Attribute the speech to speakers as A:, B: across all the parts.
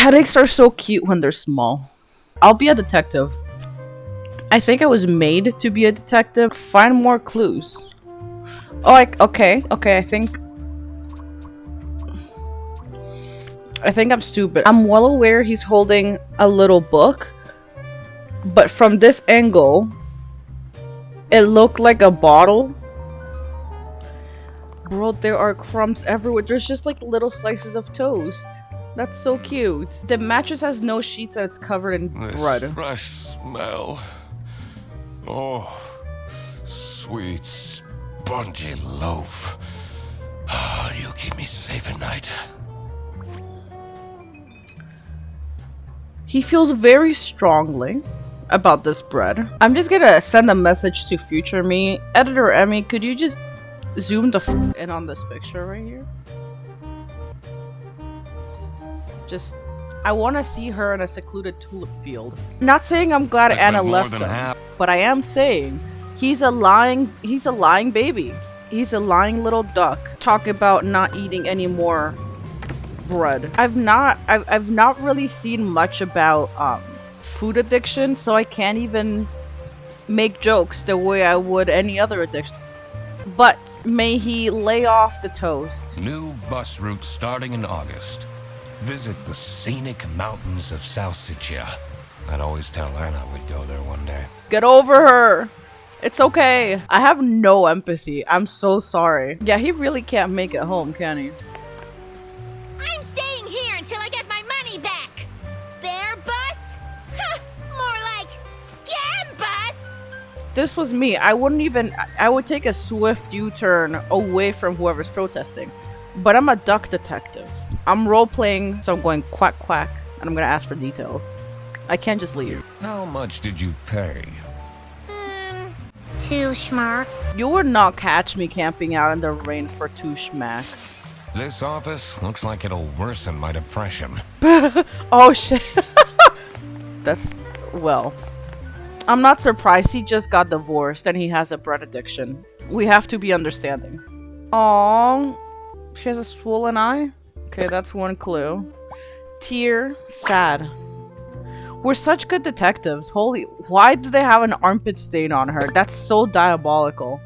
A: Headaches are so cute when they're small. I'll be a detective. I think I was made to be a detective. Find more clues. Oh, okay. I think I'm stupid. I'm well aware he's holding a little book, but from this angle, it looked like a bottle. Bro, there are crumbs everywhere. There's just like little slices of toast. That's so cute. The mattress has no sheets and it's covered in blood.
B: Fresh smell. Oh, sweet, spongy loaf. You keep me safe at night.
A: He feels very strongly about this bread. I'm just gonna send a message to future me. Editor Emmy, could you just zoom the in on this picture right here? Just, I want to see her in a secluded tulip field. Not saying I'm glad Anna left him, but I am saying he's a lying baby. He's a lying little duck. Talk about not eating any more bread. I've not really seen much about food addiction, so I can't even make jokes the way I would any other addiction. But may he lay off the toast.
B: New bus route starting in August. Visit the scenic mountains of South Sicily. I'd always tell Anna we'd go there one day.
A: Get over her. It's okay. I have no empathy. I'm so sorry. Yeah, he really can't make it home, can he?
C: I'm staying here until I get my money back. Bear bus? More like scam bus.
A: This was me. I would take a swift U-turn away from whoever's protesting. But I'm a duck detective. I'm role-playing, so I'm going quack quack, and I'm gonna ask for details. I can't just leave.
B: How much did you pay?
C: 2 schmark.
A: You would not catch me camping out in the rain for 2 schmack.
B: This office looks like it'll worsen my depression.
A: Oh shit. That's, well, I'm not surprised. He just got divorced and he has a bread addiction. We have to be understanding. Aww. She has a swollen eye? Okay, that's one clue. Tear, sad. We're such good detectives. Holy, why do they have an armpit stain on her? That's so diabolical.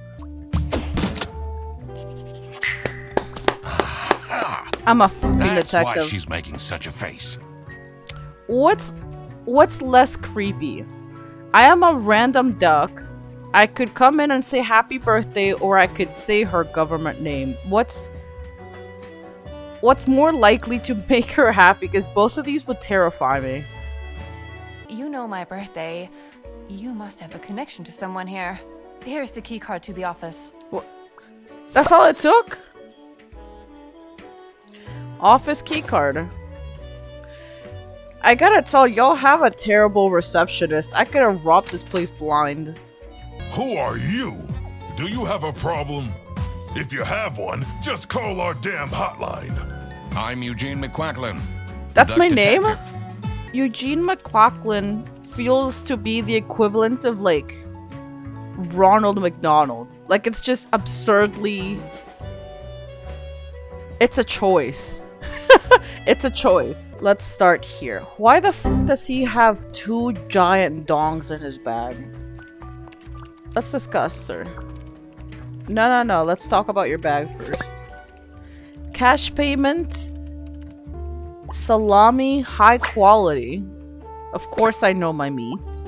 A: I'm a fucking detective.
B: That's why she's making such a face.
A: What's less creepy? I am a random duck. I could come in and say happy birthday, or I could say her government name. What's more likely to make her happy? Because both of these would terrify me.
D: You know my birthday. You must have a connection to someone here. Here's the key card to the office.
A: What? That's all it took? Office key card. I gotta tell, y'all have a terrible receptionist. I could have robbed this place blind.
E: Who are you? Do you have a problem? If you have one, just call our damn hotline.
B: I'm Eugene McQuacklin.
A: That's my name?
B: Detective.
A: Eugene McLaughlin feels to be the equivalent of, like, Ronald McDonald. Like, it's just absurdly... It's a choice. It's a choice. Let's start here. Why the f does he have 2 giant dongs in his bag? Let's discuss, sir. No. Let's talk about your bag first. Cash payment. Salami, high quality. Of course I know my meats.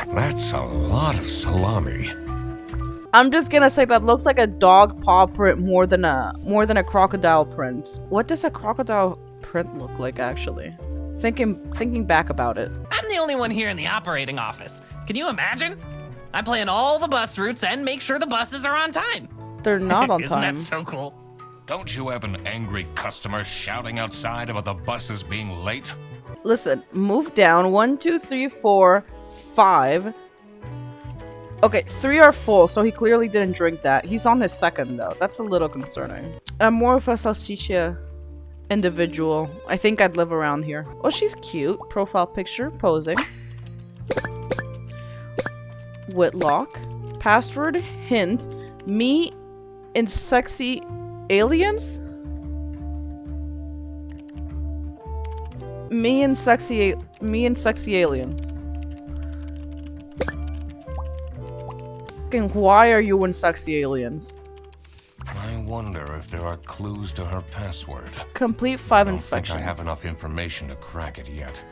B: That's a lot of salami.
A: I'm just gonna say that looks like a dog paw print more than a crocodile print. What does a crocodile print look like, actually? Thinking back about it.
F: I'm the only one here in the operating office. Can you imagine? I plan all the bus routes and make sure the buses are on time.
A: They're not on
F: Isn't
A: time.
F: that so cool?
B: Don't you have an angry customer shouting outside about the buses being late?
A: Listen, move down. 1, 2, 3, 4, 5. Okay, 3 are full, so he clearly didn't drink that. He's on his second, though. That's a little concerning. I'm more of a salchicha individual. I think I'd live around here. Oh, she's cute. Profile picture, posing. Whitlock. Password, hint. Me in sexy aliens? Me and sexy aliens. Fucking why are you and sexy aliens?
B: I wonder if there are clues to her password.
A: Complete 5
B: I don't
A: inspections.
B: think I have enough information to crack it yet.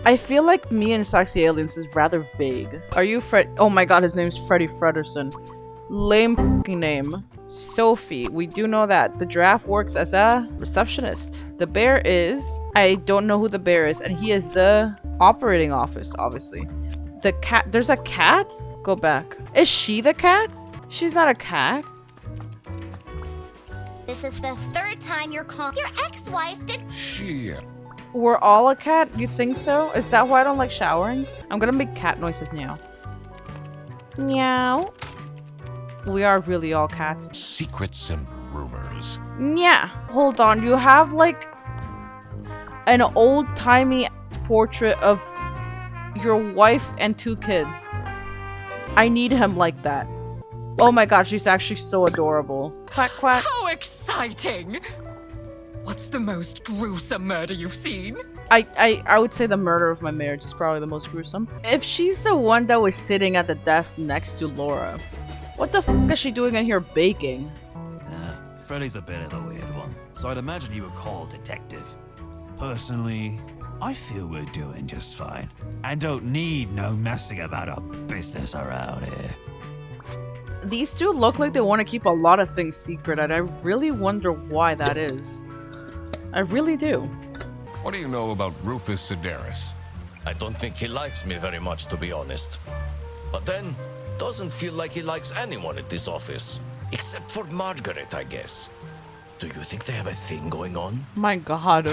A: I feel like me and sexy aliens is rather vague. Are you Fred? Oh my god, his name's Freddy Frederson. Lame fucking name. Sophie, we do know that. The giraffe works as a receptionist. The bear is... I don't know who the bear is, and he is the operating office, obviously. The cat... There's a cat? Go back. Is she the cat? She's not a cat.
C: This is the 3rd time you're calling. Your ex-wife did.
B: Shit.
A: We're all a cat? You think so? Is that why I don't like showering? I'm gonna make cat noises now. Meow. We are really all cats.
B: Secrets and rumors.
A: Yeah. Hold on. You have like an old-timey portrait of your wife and 2 kids. I need him like that. Oh my god, she's actually so adorable. Quack, quack.
G: How exciting! What's the most gruesome murder you've seen?
A: I would say the murder of my marriage is probably the most gruesome. If she's the one that was sitting at the desk next to Laura, what the f is she doing in here baking?
H: Freddy's a bit of a weird one, so I'd imagine you would call detective. Personally, I feel we're doing just fine, and don't need no messing about our business around here.
A: These two look like they want to keep a lot of things secret, and I really wonder why that is. I really do.
B: What do you know about Rufus Sedaris?
I: I don't think he likes me very much, to be honest. But then, doesn't feel like he likes anyone at this office. Except for Margaret, I guess. Do you think they have a thing going on?
A: My god.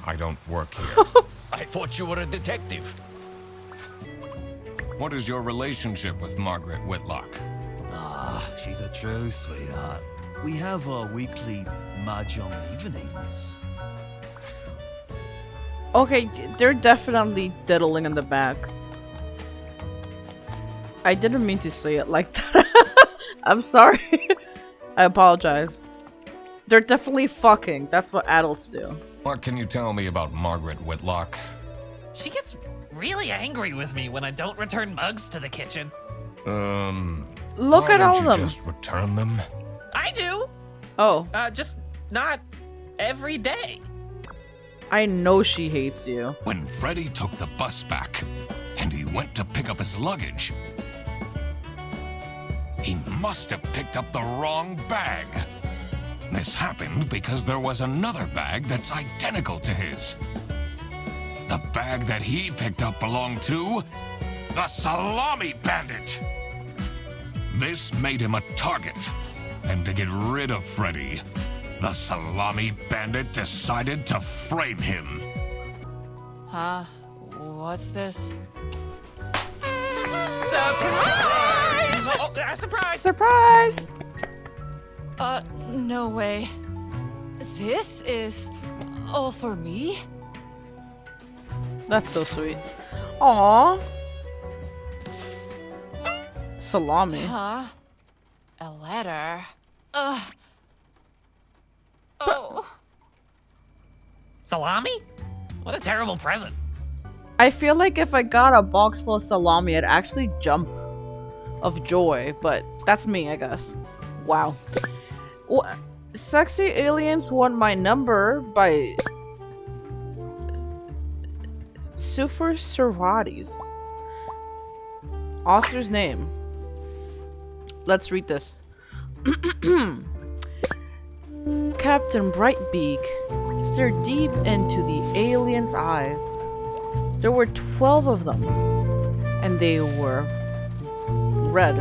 B: I don't work here.
I: I thought you were a detective.
B: What is your relationship with Margaret Whitlock?
H: She's a true sweetheart. We have our weekly mahjong evenings.
A: Okay, they're definitely diddling in the back. I didn't mean to say it like that. I'm sorry. I apologize. They're definitely fucking. That's what adults do.
B: What can you tell me about Margaret Whitlock?
F: She gets really angry with me when I don't return mugs to the kitchen.
A: Look at all of
B: Why don't
A: them.
B: you just return them?
F: I do.
A: Oh,
F: Just not every day.
A: I know she hates you.
B: When Freddy took the bus back, and he went to pick up his luggage, he must have picked up the wrong bag. This happened because there was another bag that's identical to his. The bag that he picked up belonged to the Salami Bandit. This made him a target, and to get rid of Freddy, the Salami Bandit decided to frame him.
D: Huh? What's this?
F: Surprise! Surprise!
A: Surprise!
D: No way. This is all for me?
A: That's so sweet. Aww. Salami.
D: Huh? A letter? Ugh. Oh.
F: Salami? What a terrible present.
A: I feel like if I got a box full of salami, I'd actually jump of joy, but that's me, I guess. Wow. Sexy Aliens Want My Number by Suffer Servatis. Author's name. Let's read this. Captain Brightbeak stared deep into the alien's eyes. There were 12 of them, and they were red.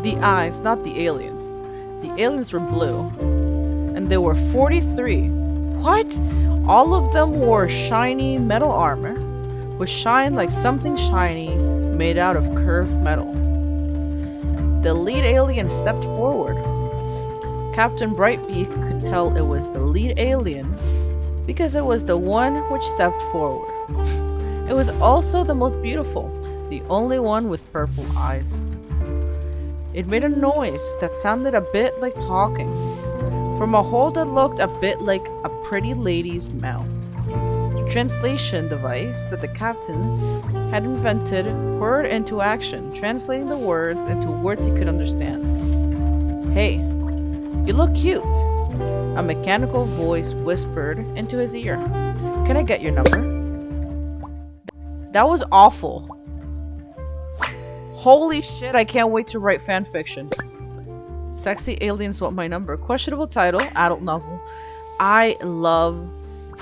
A: The eyes, not the aliens. The aliens were blue, and there were 43. What? All of them wore shiny metal armor, which shined like something shiny made out of curved metal. The lead alien stepped forward. Captain Brightbeak could tell it was the lead alien because it was the one which stepped forward. It was also the most beautiful, the only one with purple eyes. It made a noise that sounded a bit like talking, from a hole that looked a bit like a pretty lady's mouth. translation device that the captain had invented word into action, translating the words into words he could understand. Hey, you look cute. A mechanical voice whispered into his ear. Can I get your number? That was awful. Holy shit, I can't wait to write fanfiction. Sexy aliens want my number. Questionable title, adult novel. I love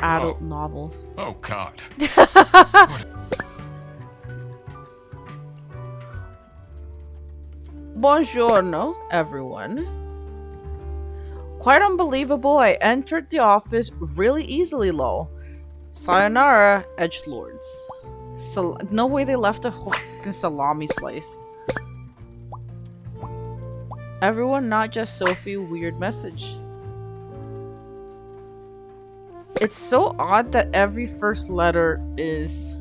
A: adult novels.
B: Oh, God.
A: Buongiorno, everyone. Quite unbelievable, I entered the office really easily, lol. Sayonara, edgelords. No way they left a fucking salami slice. Everyone, not just Sophie, weird message. It's so odd that every first letter is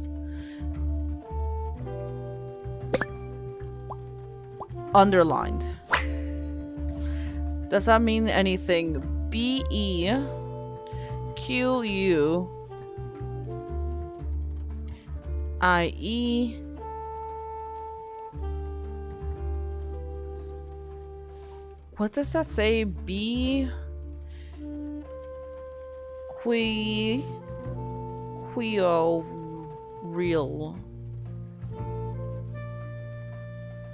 A: underlined. Does that mean anything? BEQUIE. What does that say? Real.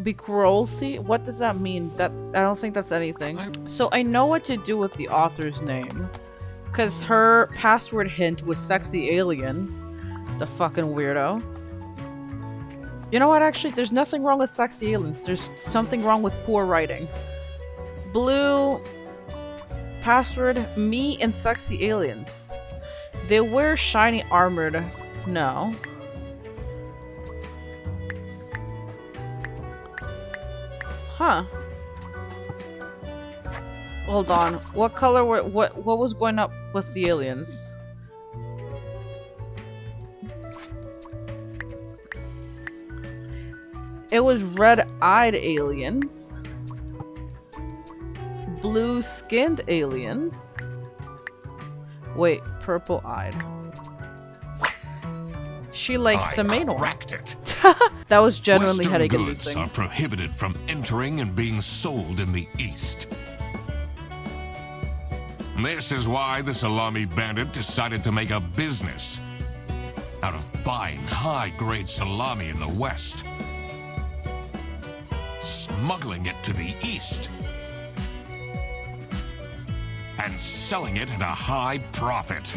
A: Bequirolsi? What does that mean? I don't think that's anything. So I know what to do with the author's name. Because her password hint was sexy aliens. The fucking weirdo. You know what, actually, there's nothing wrong with sexy aliens. There's something wrong with poor writing. Blue password, me and sexy aliens. They wear shiny armored. No. Huh. Hold on. What color were what was going up with the aliens? It was red-eyed aliens. Blue-skinned aliens. Wait, purple-eyed. She likes the main one.
B: Cracked it.
A: That was genuinely
B: Western goods
A: headache-inducing.
B: are prohibited from entering and being sold in the East. This is why the Salami Bandit decided to make a business out of buying high-grade salami in the West, smuggling it to the East, and selling it at a high profit.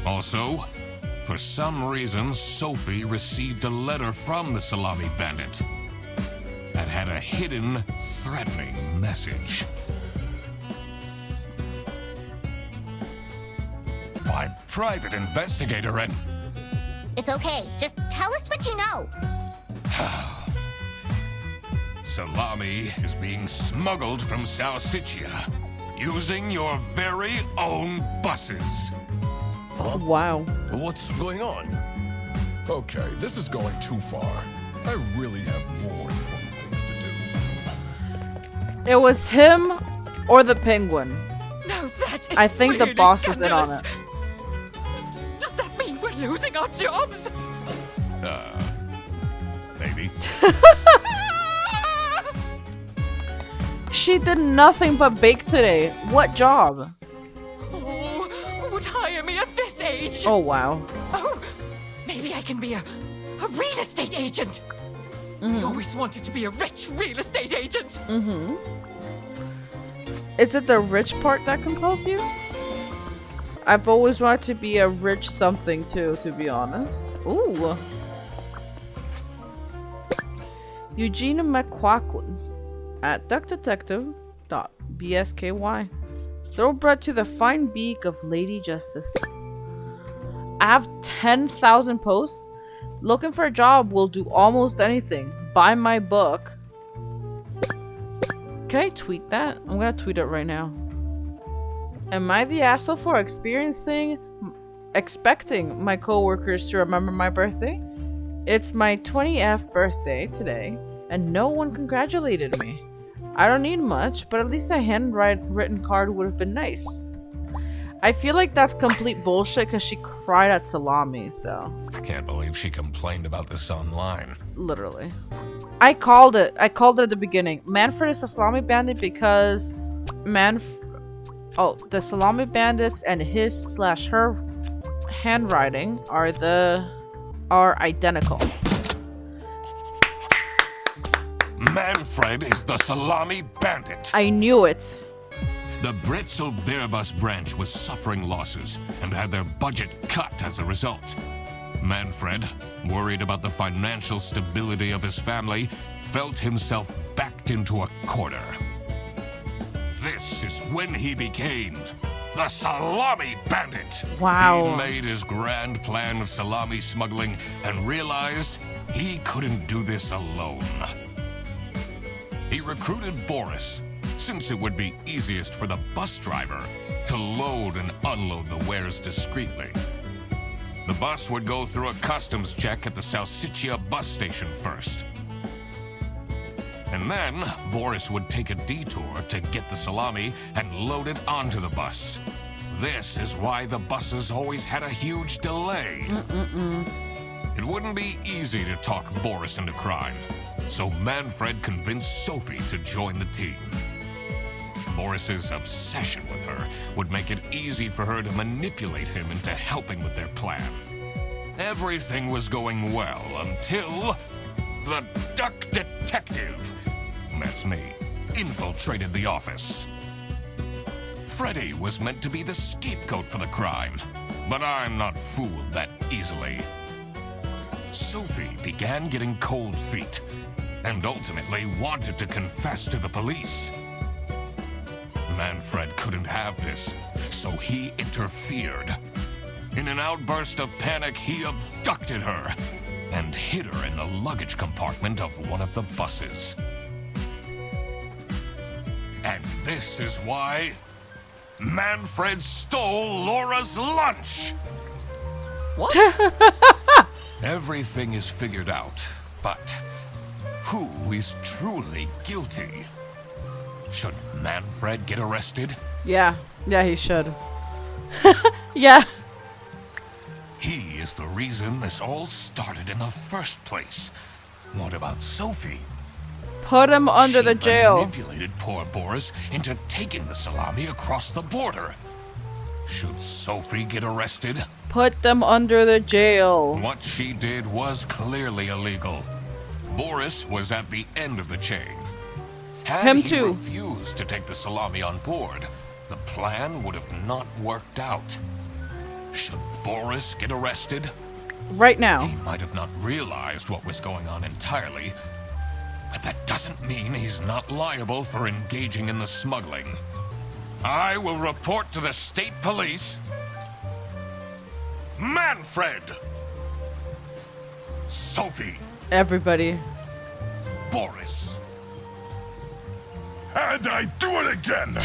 B: Also, for some reason, Sophie received a letter from the Salami Bandit that had a hidden, threatening message. My private investigator and...
C: It's okay. Just tell us what you know.
B: Salami is being smuggled from Salsiccia using your very own buses.
A: Wow.
I: What's going on?
E: Okay, this is going too far. I really have more important things to do.
A: It was him or the penguin.
G: No, that is
A: I think the
G: really
A: boss was in on
G: scandalous.
A: it.
G: Does that mean we're losing our jobs?
B: Maybe.
A: She did nothing but bake today. What job?
G: Oh, who would hire me at this age?
A: Oh, wow.
G: Oh, maybe I can be a real estate agent. I always wanted to be a rich real estate agent.
A: Is it the rich part that compels you? I've always wanted to be a rich something too, to be honest. Ooh. Eugenia McQuacklin at duckdetective.bsky. Thoroughbred to the fine beak of Lady Justice. I have 10,000 posts. Looking for a job will do almost anything. Buy my book. Can I tweet that? I'm gonna tweet it right now. Am I the asshole for expecting my coworkers to remember my birthday? It's my 20th birthday today, and no one congratulated me. I don't need much, but at least a handwritten card would have been nice. I feel like that's complete bullshit because she cried at Salami, so.
B: Can't believe she complained about this online.
A: Literally. I called it. I called it at the beginning. Manfred is a Salami bandit because the Salami bandits and his/her handwriting are identical.
B: Manfred is the Salami bandit.
A: I knew it.
B: The Britzel Beerbus branch was suffering losses and had their budget cut as a result. Manfred, worried about the financial stability of his family, felt himself backed into a corner. This is when he became the Salami bandit.
A: Wow.
B: He made his grand plan of salami smuggling and realized he couldn't do this alone. He recruited Boris, since it would be easiest for the bus driver to load and unload the wares discreetly. The bus would go through a customs check at the Salsiccia bus station first. And then, Boris would take a detour to get the salami and load it onto the bus. This is why the buses always had a huge delay. It wouldn't be easy to talk Boris into crime, so Manfred convinced Sophie to join the team. Boris's obsession with her would make it easy for her to manipulate him into helping with their plan. Everything was going well until the Duck Detective, that's me, infiltrated the office. Freddy was meant to be the scapegoat for the crime, but I'm not fooled that easily. Sophie began getting cold feet and ultimately wanted to confess to the police. Manfred couldn't have this, so he interfered. In an outburst of panic, he abducted her and hid her in the luggage compartment of one of the buses. And this is why Manfred stole Laura's lunch!
G: What?
B: Everything is figured out, but who is truly guilty? Should Manfred get arrested?
A: Yeah, he should. Yeah.
B: He is the reason this all started in the first place. What about Sophie?
A: Put him under the jail.
B: She manipulated poor Boris into taking the salami across the border. Should Sophie get arrested?
A: Put them under the jail.
B: What she did was clearly illegal. Boris was at the end of the chain. Had
A: Him
B: he
A: too.
B: refused to take the salami on board, the plan would have not worked out. Should Boris get arrested?
A: Right now.
B: He might have not realized what was going on entirely, but that doesn't mean he's not liable for engaging in the smuggling. I will report to the state police. Manfred! Sophie!
A: Everybody.
B: Boris!
E: And I do it again!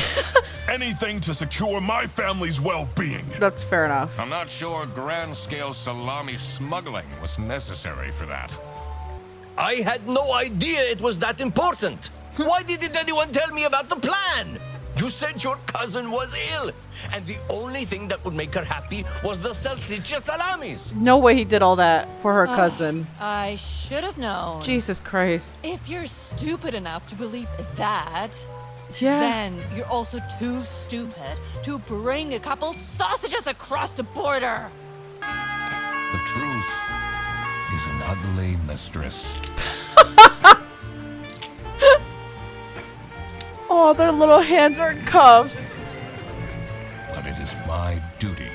E: Anything to secure my family's well-being.
A: That's fair enough.
B: I'm not sure grand-scale salami smuggling was necessary for that.
I: I had no idea it was that important. Why didn't anyone tell me about the plan? You said your cousin was ill, and the only thing that would make her happy was the salsiccia salamis.
A: No way he did all that for her cousin.
D: I should have known.
A: Jesus Christ.
D: If you're stupid enough to believe that,
A: Yeah.
D: then you're also too stupid to bring a couple sausages across the border.
B: The truth is an ugly mistress.
A: Oh, their little hands are in cuffs.
B: But it is my duty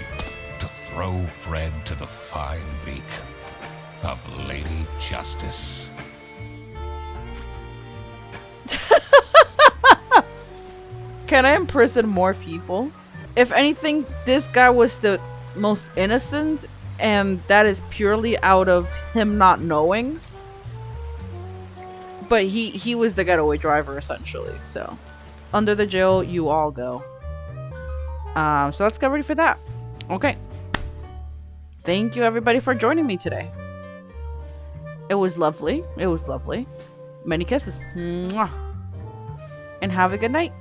B: to throw Fred to the fine beak of Lady Justice.
A: Can I imprison more people? If anything, this guy was the most innocent, and that is purely out of him not knowing. But he was the getaway driver, essentially. So, under the jail, you all go. So let's get ready for that. Okay. Thank you, everybody, for joining me today. It was lovely. It was lovely. Many kisses. Mwah. And have a good night.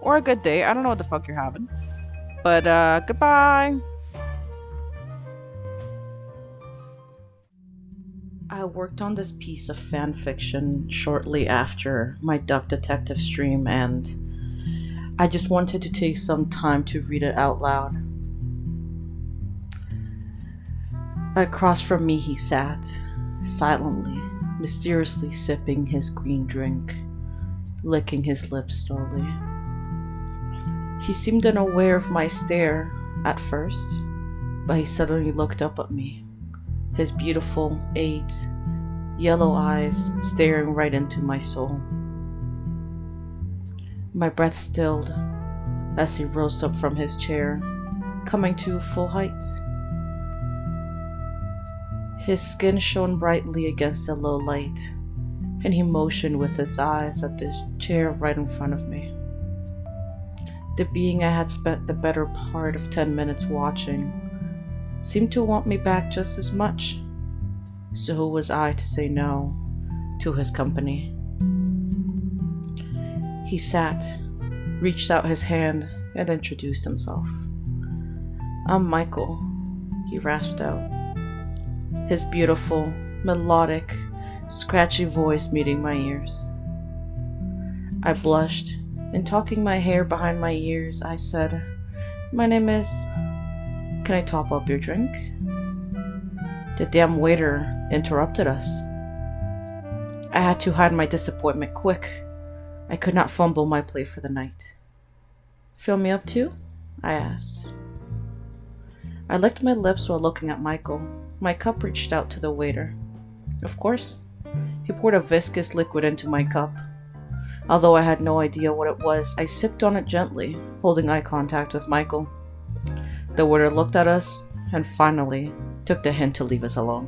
A: Or a good day. I don't know what the fuck you're having. But, goodbye. I worked on this piece of fan fiction shortly after my Duck Detective stream, and I just wanted to take some time to read it out loud. Across from me he sat, silently, mysteriously sipping his green drink, licking his lips slowly. He seemed unaware of my stare at first, but he suddenly looked up at me, his beautiful, 8 yellow eyes staring right into my soul. My breath stilled as he rose up from his chair, coming to full height. His skin shone brightly against the low light, and he motioned with his eyes at the chair right in front of me. The being I had spent the better part of 10 minutes watching seemed to want me back just as much, so who was I to say no to his company? He sat, reached out his hand, and introduced himself. "I'm Michael," he rasped out, his beautiful, melodic, scratchy voice meeting my ears. I blushed, and tucking my hair behind my ears, I said, "My name is... Can I top up your drink?" The damn waiter interrupted us. I had to hide my disappointment quick. I could not fumble my plate for the night. "Fill me up too?" I asked. I licked my lips while looking at Michael. My cup reached out to the waiter. Of course. He poured a viscous liquid into my cup. Although I had no idea what it was, I sipped on it gently, holding eye contact with Michael. The waiter looked at us and finally took the hint to leave us alone.